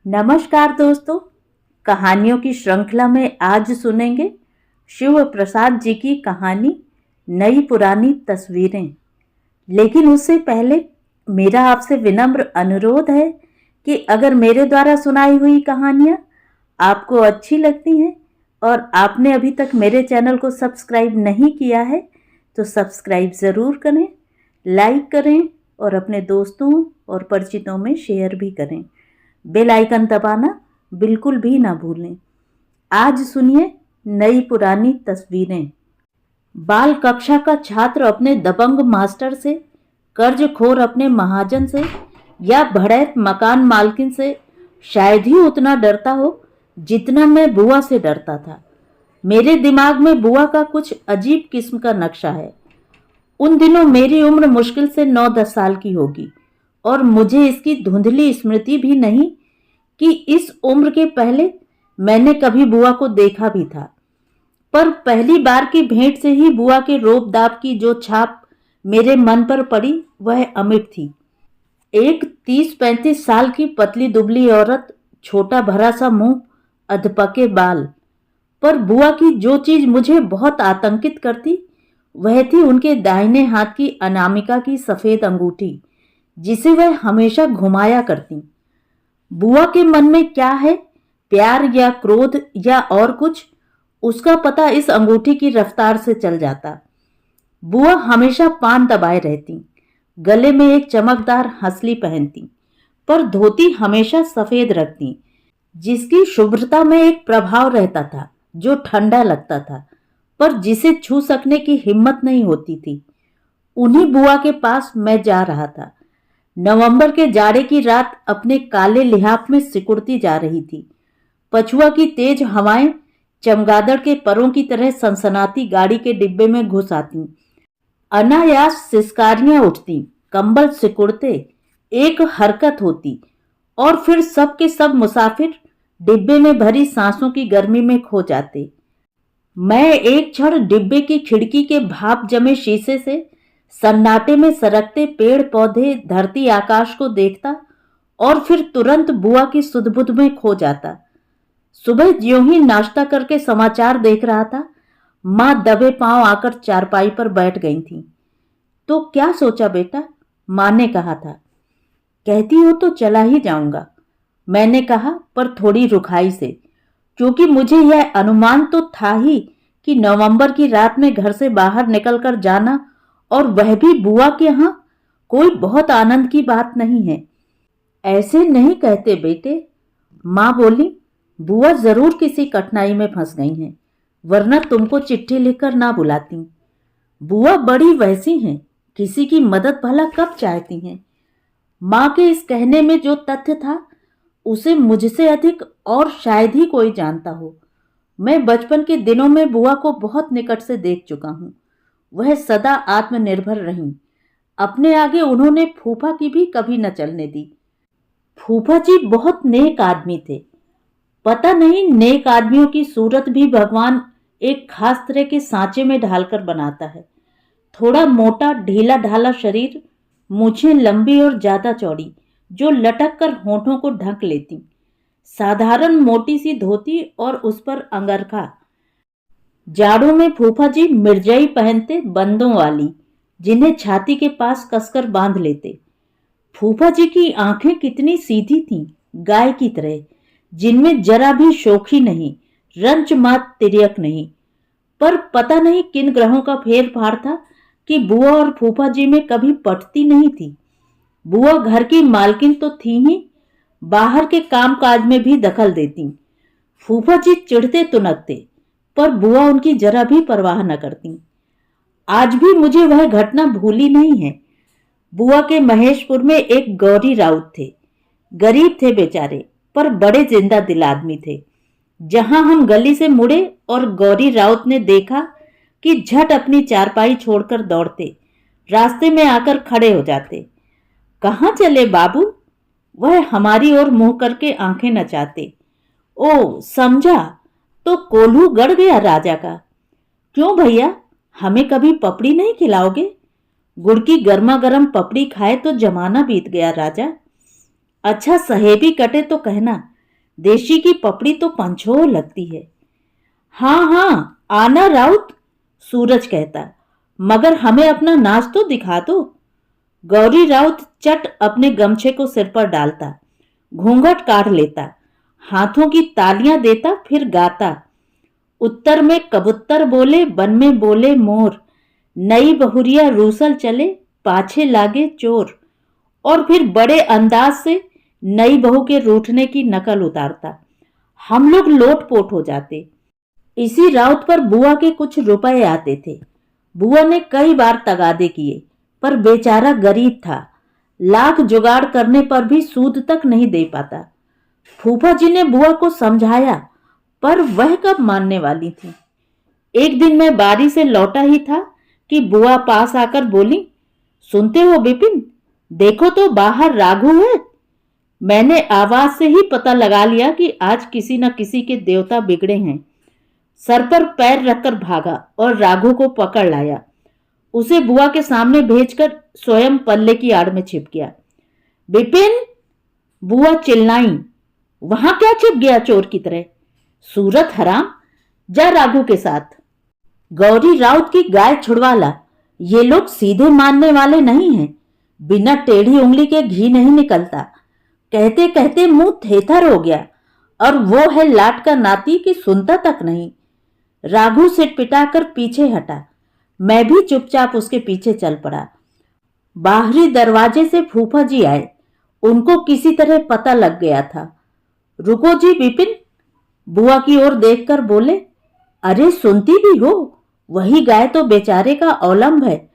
नमस्कार दोस्तों। कहानियों की श्रृंखला में आज सुनेंगे शिव प्रसाद जी की कहानी नई पुरानी तस्वीरें। लेकिन उससे पहले मेरा आपसे विनम्र अनुरोध है कि अगर मेरे द्वारा सुनाई हुई कहानियाँ आपको अच्छी लगती हैं और आपने अभी तक मेरे चैनल को सब्सक्राइब नहीं किया है तो सब्सक्राइब ज़रूर करें, लाइक करें और अपने दोस्तों और परिचितों में शेयर भी करें। बेल आइकन दबाना बिल्कुल भी ना भूलें। आज सुनिए नई पुरानी तस्वीरें। बाल कक्षा का छात्र अपने दबंग मास्टर से, कर्जखोर अपने महाजन से या भड़ैत मकान मालकिन से शायद ही उतना डरता हो जितना मैं बुआ से डरता था। मेरे दिमाग में बुआ का कुछ अजीब किस्म का नक्शा है। उन दिनों मेरी उम्र मुश्किल से 9-10 साल की होगी और मुझे इसकी धुंधली स्मृति भी नहीं कि इस उम्र के पहले मैंने कभी बुआ को देखा भी था। पर पहली बार की भेंट से ही बुआ के रोब दाब की जो छाप मेरे मन पर पड़ी वह अमिट थी। एक 30-35 साल की पतली दुबली औरत, छोटा भरा सा मुंह, अधपके बाल। पर बुआ की जो चीज मुझे बहुत आतंकित करती वह थी उनके दाहिने हाथ की अनामिका की सफेद अंगूठी, जिसे वह हमेशा घुमाया करती। बुआ के मन में क्या है, प्यार या क्रोध या और कुछ, उसका पता इस अंगूठी की रफ्तार से चल जाता। बुआ हमेशा पान दबाए रहती, गले में एक चमकदार हंसली पहनती, पर धोती हमेशा सफेद रखती, जिसकी शुभ्रता में एक प्रभाव रहता था जो ठंडा लगता था, पर जिसे छू सकने की हिम्मत नहीं होती थी। उन्हीं बुआ के पास मैं जा रहा था। नवंबर के जाड़े की रात अपने काले लिहाफ में सिकुड़ती जा रही थी। पछुआ की तेज हवाएं चमगादड़ के परों की तरह सनसनाती गाड़ी के डिब्बे में घुस आती। अनायास सिसकारियां उठती, कंबल सिकुड़ते, एक हरकत होती और फिर सब के सब मुसाफिर डिब्बे में भरी सांसों की गर्मी में खो जाते। मैं एक क्षण डिब्बे की खिड़की के भाप जमे शीशे से सन्नाटे में सरकते पेड़ पौधे, धरती आकाश को देखता और फिर तुरंत बुआ की सुध-बुध में खो जाता। सुबह ज्यों ही नाश्ता करके समाचार देख रहा था, मां दबे पांव आकर चारपाई पर बैठ गई थी। तो क्या सोचा बेटा? मां ने कहा था। कहती हो तो चला ही जाऊंगा, मैंने कहा, पर थोड़ी रुखाई से, क्योंकि मुझे यह अनुमान तो था ही कि नवंबर की रात में घर से बाहर निकलकर जाना, और वह भी बुआ के यहां, कोई बहुत आनंद की बात नहीं है। ऐसे नहीं कहते बेटे, मां बोली। बुआ जरूर किसी कठिनाई में फंस गई हैं, वरना तुमको चिट्ठी लिखकर ना बुलाती। बुआ बड़ी वैसी हैं, किसी की मदद भला कब चाहती हैं। मां के इस कहने में जो तथ्य था उसे मुझसे अधिक और शायद ही कोई जानता हो। मैं बचपन के दिनों में बुआ को बहुत निकट से देख चुका हूं। वह सदा आत्मनिर्भर रहीं। अपने आगे उन्होंने फूफा की भी कभी न चलने दी। फूफा जी बहुत नेक आदमी थे। पता नहीं नेक आदमियों की सूरत भी भगवान एक खास तरह के सांचे में ढालकर बनाता है। थोड़ा मोटा ढीला ढाला शरीर, मूछें लंबी और ज्यादा चौड़ी जो लटक कर होठों को ढक लेती, साधारण मोटी सी धोती और उस पर अंगरखा। जाड़ों में फूफा जी मिर्जाई पहनते, बंदों वाली, जिन्हें छाती के पास कसकर बांध लेते। फूफा जी की आंखें कितनी सीधी थीं, गाय की तरह, जिनमें जरा भी शोखी नहीं, रंच मात तिर्यक नहीं। पर पता नहीं किन ग्रहों का फेर फार था कि बुआ और फूफा जी में कभी पटती नहीं थी। बुआ घर की मालकिन तो थी ही, बाहर के काम काज में भी दखल देती। फूफा जी चिढ़ते तुनकते, पर बुआ उनकी जरा भी परवाह न करती। आज भी मुझे वह घटना भूली नहीं है। बुआ के महेशपुर में एक गौरी राउत थे। गरीब थे बेचारे, पर बड़े जिंदा दिल आदमी थे। जहां हम गली से मुड़े और गौरी राउत ने देखा कि झट अपनी चारपाई छोड़कर दौड़ते, रास्ते में आकर खड़े हो जाते। कहाँ चले बाबू? वह हमारी ओर मुंह करके आंखें नचाते। ओ समझा, तो कोल्हू गड़ गया राजा का। क्यों भैया, हमें कभी पपड़ी नहीं खिलाओगे? गुड़ की गर्मा गर्म पपड़ी खाए तो जमाना बीत गया राजा। अच्छा सहेबी कटे तो कहना, देशी की पपड़ी तो पंचो लगती है। हाँ हाँ आना राउत, सूरज कहता, मगर हमें अपना नाच तो दिखा दो। गौरी राउत चट अपने गमछे को सिर पर डालता, घूंघट काढ़ लेता, हाथों की तालियां देता, फिर गाता। उत्तर में कबूतर बोले, वन में बोले मोर, नई बहुरिया रूसल चले, पाछे लागे चोर। और फिर बड़े अंदाज से नई बहू के रूठने की नकल उतारता। हम लोग लोटपोट हो जाते। इसी राउत पर बुआ के कुछ रुपए आते थे। बुआ ने कई बार तगादे किए, पर बेचारा गरीब था, लाख जुगाड़ करने पर भी सूद तक नहीं दे पाता। फूफा जी ने बुआ को समझाया, पर वह कब मानने वाली थी। एक दिन मैं बारी से लौटा ही था कि बुआ पास आकर बोली, सुनते हो बिपिन, देखो तो बाहर राघु है। मैंने आवाज से ही पता लगा लिया कि आज किसी न किसी के देवता बिगड़े हैं। सर पर पैर रखकर भागा और राघु को पकड़ लाया। उसे बुआ के सामने भेजकर स्वयं पल्ले की आड़ में छिप गया। बिपिन, बुआ चिल्लाई, वहां क्या छिप गया चोर की तरह? सूरत हराम, जा राघु के साथ गौरी राउत की गाय छुड़वा ला। ये लोग सीधे मानने वाले नहीं हैं, बिना टेढ़ी उंगली के घी नहीं निकलता। कहते कहते मुंह थेथर हो गया, और वो है लाट का नाती कि सुनता तक नहीं। राघु सिटपिटाकर पीछे हटा। मैं भी चुपचाप उसके पीछे चल पड़ा। बाहरी दरवाजे से फूफा जी आए। उनको किसी तरह पता लग गया था। रुको जी बिपिन, बुआ की ओर देखकर बोले, अरे सुनती भी हो, वही गाय तो बेचारे का अवलंब है।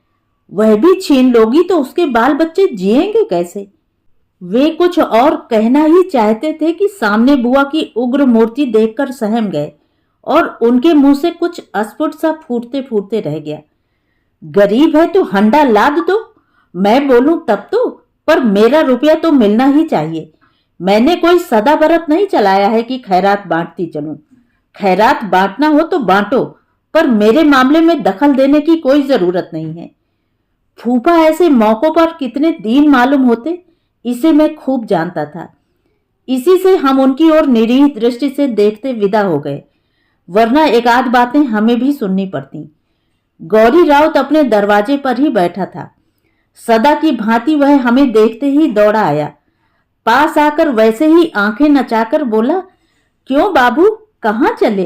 वह भी छीन लोगी तो उसके बाल बच्चे जिएंगे कैसे? वे कुछ और कहना ही चाहते थे कि सामने बुआ की उग्र मूर्ति देखकर सहम गए और उनके मुंह से कुछ अस्फुट सा फूटते फूटते रह गया। गरीब है तो हंडा लाद दो, मैं बोलूं तब तो, पर मेरा रुपया तो मिलना ही चाहिए। मैंने कोई सदा बरत नहीं चलाया है कि खैरात बांटती चलूं। खैरात बांटना हो तो बांटो, पर मेरे मामले में दखल देने की कोई जरूरत नहीं है। फूफा ऐसे मौकों पर कितने दीन मालूम होते, इसे मैं खूब जानता था। इसी से हम उनकी ओर निरीह दृष्टि से देखते विदा हो गए, वरना एक आध बातें हमें भी सुननी पड़ती। गौरी राउत अपने दरवाजे पर ही बैठा था। सदा की भांति वह हमें देखते ही दौड़ा आया। पास आकर वैसे ही आंखें नचाकर बोला, क्यों बाबू, कहाँ चले?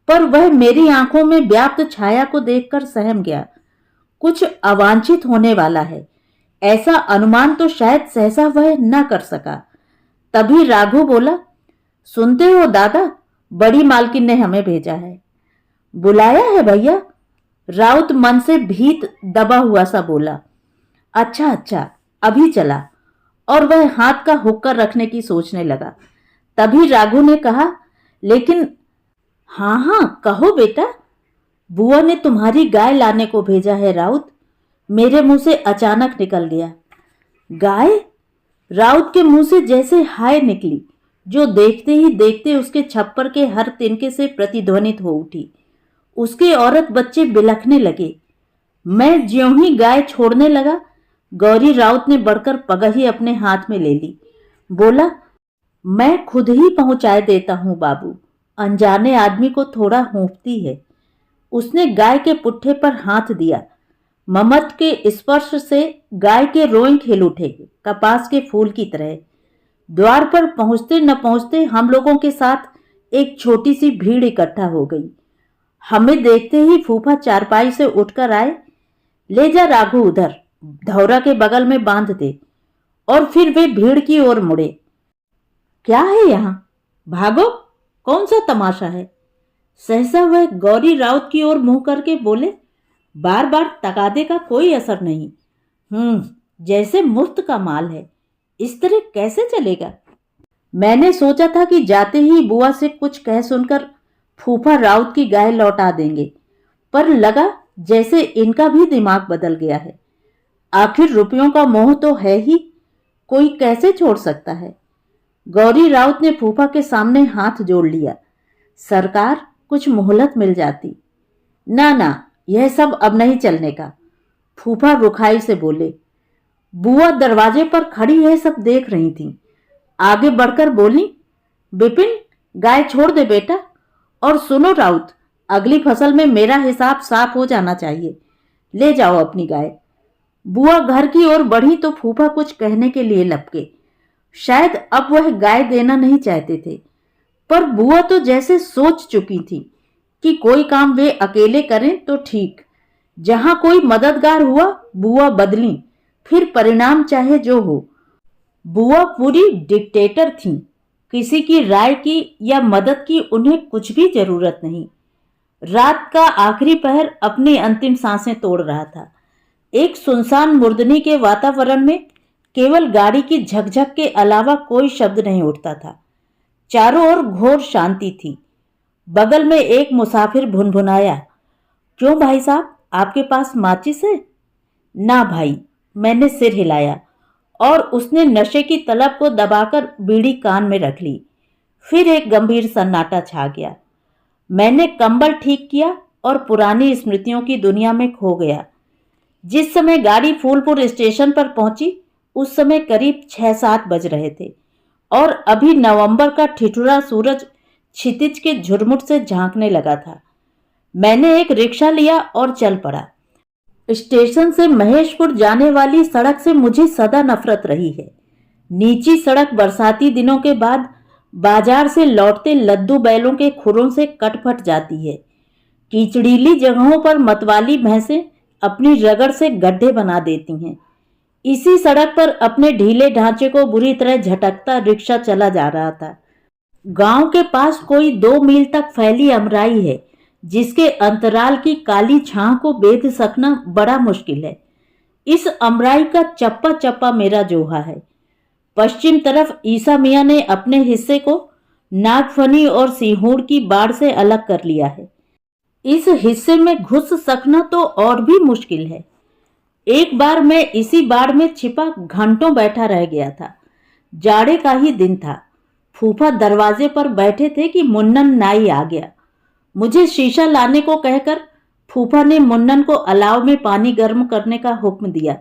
पर वह मेरी आंखों में व्याप्त छाया को देखकर सहम गया। कुछ अवांछित होने वाला है, ऐसा अनुमान तो शायद सहसा वह न कर सका। तभी राघु बोला, सुनते हो दादा, बड़ी मालकिन ने हमें भेजा है। बुलाया है भैया? राउत मन से भीत दबा हुआ सा बोला। अच्छा अच्छा, अभी चला। और वह हाथ का हुक्का रखने की सोचने लगा। तभी राघु ने कहा, लेकिन हाँ हाँ कहो बेटा। बुआ ने तुम्हारी गाय लाने को भेजा है राउत। मेरे मुंह से अचानक निकल गया। गाय? राउत के मुंह से जैसे हाय निकली, जो देखते ही देखते उसके छप्पर के हर तिनके से प्रतिध्वनित हो उठी। उसके औरत बच्चे बिलखने लगे। मैं ज्यों ही गाय छोड़ने लगा, गौरी राउत ने बढ़कर पगही अपने हाथ में ले ली। बोला, मैं खुद ही पहुंचाए देता हूं बाबू, अनजाने आदमी को थोड़ा होंफती है। उसने गाय के पुट्ठे पर हाथ दिया। ममत के स्पर्श से गाय के रोएं खिल उठे, कपास के फूल की तरह। द्वार पर पहुंचते न पहुंचते हम लोगों के साथ एक छोटी सी भीड़ इकट्ठा हो गई। हमें देखते ही फूफा चारपाई से उठकर आए। ले जा राघु, उधर धौरा के बगल में बांध दे। और फिर वे भीड़ की ओर मुड़े। क्या है यहां? भागो, कौन सा तमाशा है? सहसा वह गौरी राउत की ओर मुंह करके बोले, बार बार तगादे का कोई असर नहीं। जैसे मुफ्त का माल है, इस तरह कैसे चलेगा? मैंने सोचा था कि जाते ही बुआ से कुछ कह सुनकर फूफा राउत की गाय लौटा देंगे, पर लगा जैसे इनका भी दिमाग बदल गया है। आखिर रुपयों का मोह तो है ही, कोई कैसे छोड़ सकता है? गौरी राउत ने फूफा के सामने हाथ जोड़ लिया। सरकार, कुछ मोहलत मिल जाती। ना ना, यह सब अब नहीं चलने का, फूफा रुखाई से बोले। बुआ दरवाजे पर खड़ी यह सब देख रही थी। आगे बढ़कर बोली, विपिन, गाय छोड़ दे बेटा। और सुनो राउत, अगली फसल में मेरा हिसाब साफ हो जाना चाहिए। ले जाओ अपनी गाय। बुआ घर की ओर बढ़ी तो फूफा कुछ कहने के लिए लपके। शायद अब वह गाय देना नहीं चाहते थे, पर बुआ तो जैसे सोच चुकी थी कि कोई काम वे अकेले करें तो ठीक। जहां कोई मददगार हुआ, बुआ बदली, फिर परिणाम चाहे जो हो। बुआ पूरी डिक्टेटर थीं। किसी की राय की या मदद की उन्हें कुछ भी जरूरत नहीं। रात का आखिरी पहर अपनी अंतिम सांसें तोड़ रहा था। एक सुनसान मुर्दनी के वातावरण में केवल गाड़ी की झकझक के अलावा कोई शब्द नहीं उठता था। चारों ओर घोर शांति थी। बगल में एक मुसाफिर भुनभुनाया, क्यों भाई साहब, आपके पास माचिस है? ना भाई, मैंने सिर हिलाया और उसने नशे की तलब को दबाकर बीड़ी कान में रख ली। फिर एक गंभीर सन्नाटा छा गया। मैंने कंबल ठीक किया और पुरानी स्मृतियों की दुनिया में खो गया। जिस समय गाड़ी फूलपुर स्टेशन पर पहुंची, उस समय करीब 6-7 बज रहे थे और अभी नवंबर का ठिठुरा सूरज क्षितिज के झुरमुट से झांकने लगा था। मैंने एक रिक्शा लिया और चल पड़ा। स्टेशन से महेशपुर जाने वाली सड़क से मुझे सदा नफरत रही है। नीची सड़क बरसाती दिनों के बाद बाजार से लौटते लद्दू बैलों के खुरों से कटफट जाती है। कीचड़ीली जगहों पर मतवाली भैंसें अपनी रगड़ से गड्ढे बना देती हैं। इसी सड़क पर अपने ढीले ढांचे को बुरी तरह झटकता रिक्शा चला जा रहा था। गांव के पास कोई 2 मील तक फैली अमराई है, जिसके अंतराल की काली छां को बेध सकना बड़ा मुश्किल है। इस अमराई का चप्पा चप्पा मेरा जोहा है। पश्चिम तरफ ईसा मियां ने अपने हिस्से को नागफनी और सीहोड़ की बाढ़ से अलग कर लिया है। इस हिस्से में घुस सकना तो और भी मुश्किल है। एक बार मैं इसी बाड़ में छिपा घंटों बैठा रह गया था। जाड़े का ही दिन था। फूफा दरवाजे पर बैठे थे कि मुन्नन नाई आ गया। मुझे शीशा लाने को कहकर फूफा ने मुन्नन को अलाव में पानी गर्म करने का हुक्म दिया।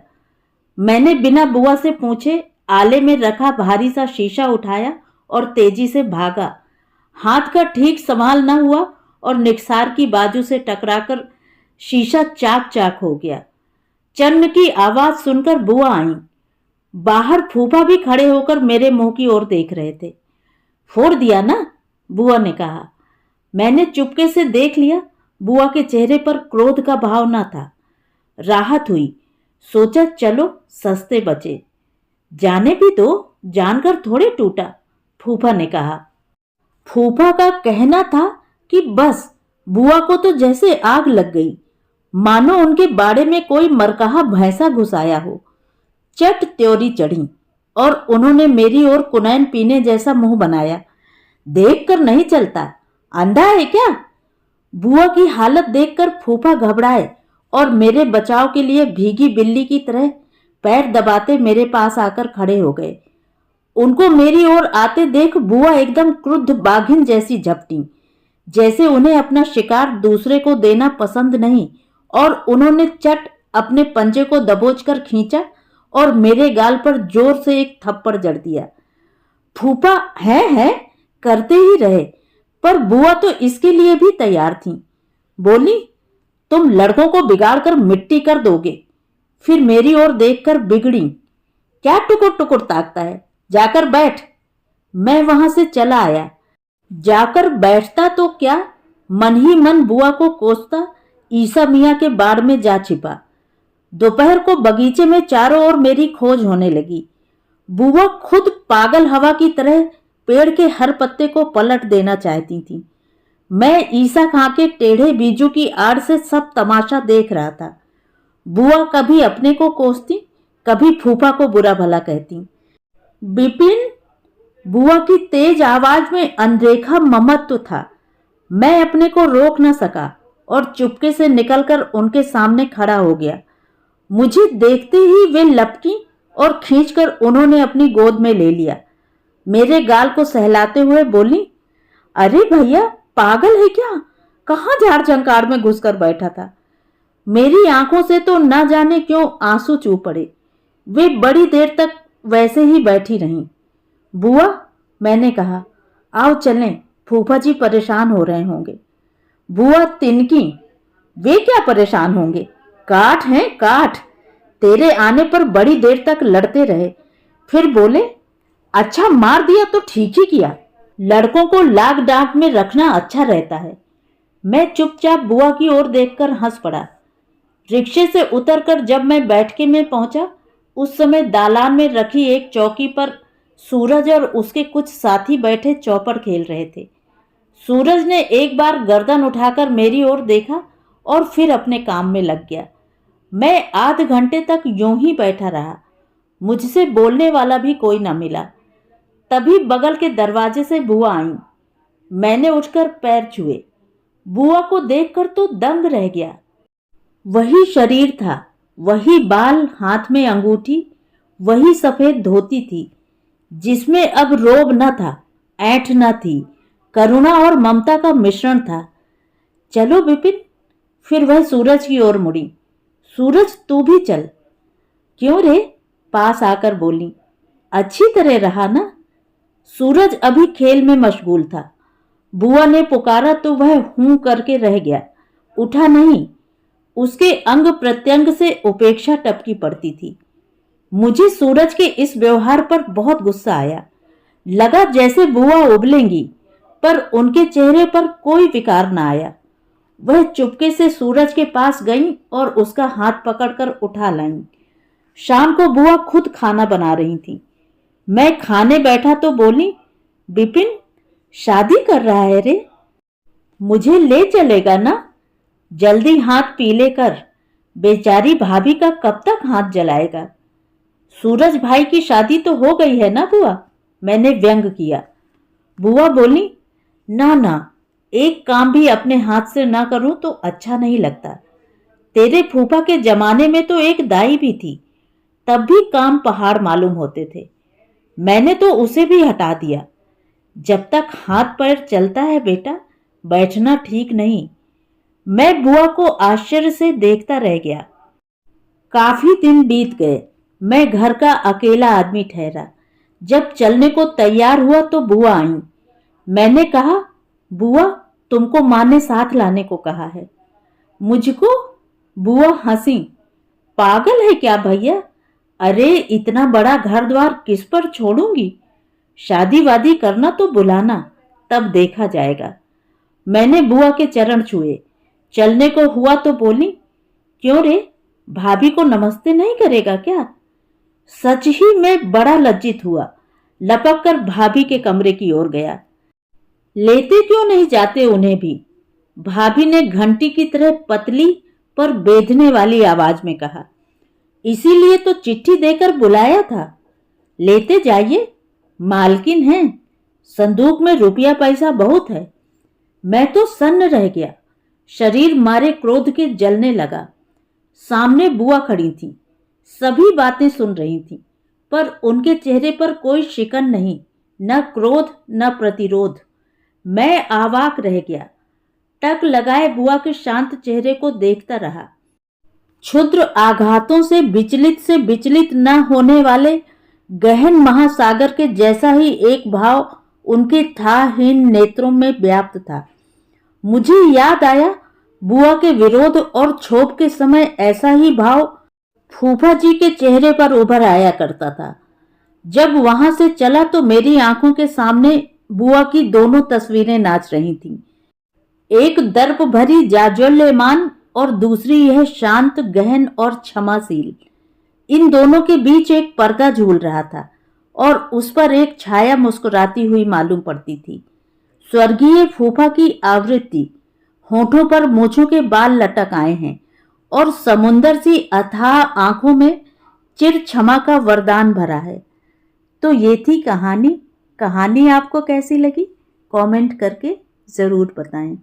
मैंने बिना बुआ से पूछे आले में रखा भारी सा शीशा उठाया और तेजी से भागा। हाथ का ठीक संभाल न हुआ और निकसार की बाजू से टकराकर शीशा चाक चाक हो गया। चन्न की आवाज सुनकर बुआ आई। बाहर फूफा भी खड़े होकर मेरे मुंह की ओर देख रहे थे। फोड़ दिया ना? बुआ ने कहा। मैंने चुपके से देख लिया। बुआ के चेहरे पर क्रोध का भाव न था। राहत हुई। सोचा चलो सस्ते बचे। जाने भी दो, जानकर थोड़े टूटा, फूफा ने कहा। फूफा का कहना था कि बस बुआ को तो जैसे आग लग गई, मानो उनके बाड़े में कोई मरकहा भैंसा घुसाया हो। चट त्योरी चढ़ी और उन्होंने मेरी ओर कुनैन पीने जैसा मुंह बनाया। देखकर नहीं चलता, अंधा है क्या? बुआ की हालत देखकर फूफा घबराए और मेरे बचाव के लिए भीगी बिल्ली की तरह पैर दबाते मेरे पास आकर खड़े हो गए। उनको मेरी ओर आते देख बुआ एकदम क्रुद्ध बाघिन जैसी झपटी, जैसे उन्हें अपना शिकार दूसरे को देना पसंद नहीं, और उन्होंने चट अपने पंजे को दबोचकर खींचा और मेरे गाल पर जोर से एक थप्पड़ जड़ दिया। फूफा है करते ही रहे, पर बुआ तो इसके लिए भी तैयार थी। बोली, तुम लड़कों को बिगाड़कर मिट्टी कर दोगे। फिर मेरी ओर देखकर बिगड़ी। क्या टुकुर टुकुर ताकता है, जाकर बैठ। मैं वहां से चला आया। जाकर बैठता तो क्या, मन ही मन बुआ को कोसता ईसा मियां के बाड़ में जा छिपा। दोपहर को बगीचे में चारों ओर मेरी खोज होने लगी। बुआ खुद पागल हवा की तरह पेड़ के हर पत्ते को पलट देना चाहती थी। मैं ईसा खां के टेढ़े बीजू की आड़ से सब तमाशा देख रहा था। बुआ कभी अपने को कोसती, कभी फूफा को बुरा भला कहती। बिपिन, बुआ की तेज आवाज में अनदेखा ममत्व था। मैं अपने को रोक न सका और चुपके से निकलकर उनके सामने खड़ा हो गया। मुझे देखते ही वे लपकी और खींचकर उन्होंने अपनी गोद में ले लिया। मेरे गाल को सहलाते हुए बोली, अरे भैया, पागल है क्या? कहाँ झाड़ झंकार में घुसकर बैठा था? मेरी आंखों से तो न जाने क्यों आंसू चू पड़े। वे बड़ी देर तक वैसे ही बैठी रहीं। बुआ, मैंने कहा, आओ चलें, फूफा जी परेशान हो रहे होंगे। बुआ तिनकी, वे क्या परेशान होंगे, काठ हैं काठ। तेरे आने पर बड़ी देर तक लड़ते रहे, फिर बोले अच्छा मार दिया तो ठीक ही किया। लड़कों को लाग डांट में रखना अच्छा रहता है। मैं चुपचाप बुआ की ओर देखकर हंस पड़ा। रिक्शे से उतरकर जब मैं बैठके में पहुंचा, उस समय दालान में रखी एक चौकी पर सूरज और उसके कुछ साथी बैठे चौपड़ खेल रहे थे। सूरज ने एक बार गर्दन उठाकर मेरी ओर देखा और फिर अपने काम में लग गया। मैं आध घंटे तक यूं ही बैठा रहा। मुझसे बोलने वाला भी कोई न मिला। तभी बगल के दरवाजे से बुआ आई। मैंने उठकर पैर छुए। बुआ को देखकर तो दंग रह गया। वही शरीर था, वही बाल, हाथ में अंगूठी, वही सफेद धोती थी जिसमें अब रोब न था, ऐंठ न थी, करुणा और ममता का मिश्रण था। चलो विपिन, फिर वह सूरज की ओर मुड़ी। सूरज तू भी चल। क्यों रे, पास आकर बोली। अच्छी तरह रहा ना। सूरज अभी खेल में मशगूल था। बुआ ने पुकारा तो वह हूं करके रह गया, उठा नहीं। उसके अंग प्रत्यंग से उपेक्षा टपकी पड़ती थी। मुझे सूरज के इस व्यवहार पर बहुत गुस्सा आया। लगा जैसे बुआ उबलेंगी, पर उनके चेहरे पर कोई विकार न आया। वह चुपके से सूरज के पास गईं और उसका हाथ पकड़कर उठा लाईं। शाम को बुआ खुद खाना बना रही थी। मैं खाने बैठा तो बोली, विपिन शादी कर रहा है रे, मुझे ले चलेगा ना? जल्दी हाथ पीले कर, बेचारी भाभी का कब तक हाथ जलाएगा। सूरज भाई की शादी तो हो गई है ना बुआ, मैंने व्यंग किया। बुआ बोली, ना ना, एक काम भी अपने हाथ से ना करूं तो अच्छा नहीं लगता। तेरे फूफा के जमाने में तो एक दाई भी थी, तब भी काम पहाड़ मालूम होते थे। मैंने तो उसे भी हटा दिया। जब तक हाथ पैर चलता है बेटा, बैठना ठीक नहीं। मैं बुआ को आश्चर्य से देखता रह गया। काफी दिन बीत गए। मैं घर का अकेला आदमी ठहरा। जब चलने को तैयार हुआ तो बुआ आई। मैंने कहा, बुआ तुमको मां ने साथ लाने को कहा है। मुझको? बुआ हंसी। पागल है क्या भैया? अरे इतना बड़ा घर द्वार किस पर छोड़ूंगी? शादी वादी करना तो बुलाना, तब देखा जाएगा। मैंने बुआ के चरण छुए। चलने को हुआ तो बोली, क्यों रे, भाभी को नमस्ते नहीं करेगा क्या? सच ही मैं बड़ा लज्जित हुआ। लपक कर भाभी के कमरे की ओर गया। लेते क्यों नहीं जाते उन्हें भी? भाभी ने घंटी की तरह पतली पर बेधने वाली आवाज में कहा। इसीलिए तो चिट्ठी देकर बुलाया था। लेते जाइए, मालकिन हैं, संदूक में रुपया पैसा बहुत है। मैं तो सन्न रह गया। शरीर मारे क्रोध के जलने लगा। सामने बुआ खड़ी थी, सभी बातें सुन रही थी, पर उनके चेहरे पर कोई शिकन नहीं, न क्रोध न प्रतिरोध। मैं आवाक रह गया। टक लगाए बुआ के शांत चेहरे को देखता रहा। क्षुद्र आघातों से विचलित न होने वाले गहन महासागर के जैसा ही एक भाव उनके थाहीन नेत्रों में व्याप्त था। मुझे याद आया, बुआ के विरोध और क्षोभ के समय ऐसा ही भाव फूफा जी के चेहरे पर उभर आया करता था। जब वहां से चला तो मेरी आंखों के सामने बुआ की दोनों तस्वीरें नाच रही थीं। एक दर्प भरी जाज्वल्यमान और दूसरी यह शांत, गहन और क्षमाशील। इन दोनों के बीच एक पर्दा झूल रहा था और उस पर एक छाया मुस्कुराती हुई मालूम पड़ती थी। स्वर्गीय फूफा की आवृत्ति। होठों पर मूछों के बाल लटक आए हैं और समुंदर सी अथाह आंखों में चिर क्षमा का वरदान भरा है। तो ये थी कहानी। कहानी आपको कैसी लगी? कमेंट करके जरूर बताएं।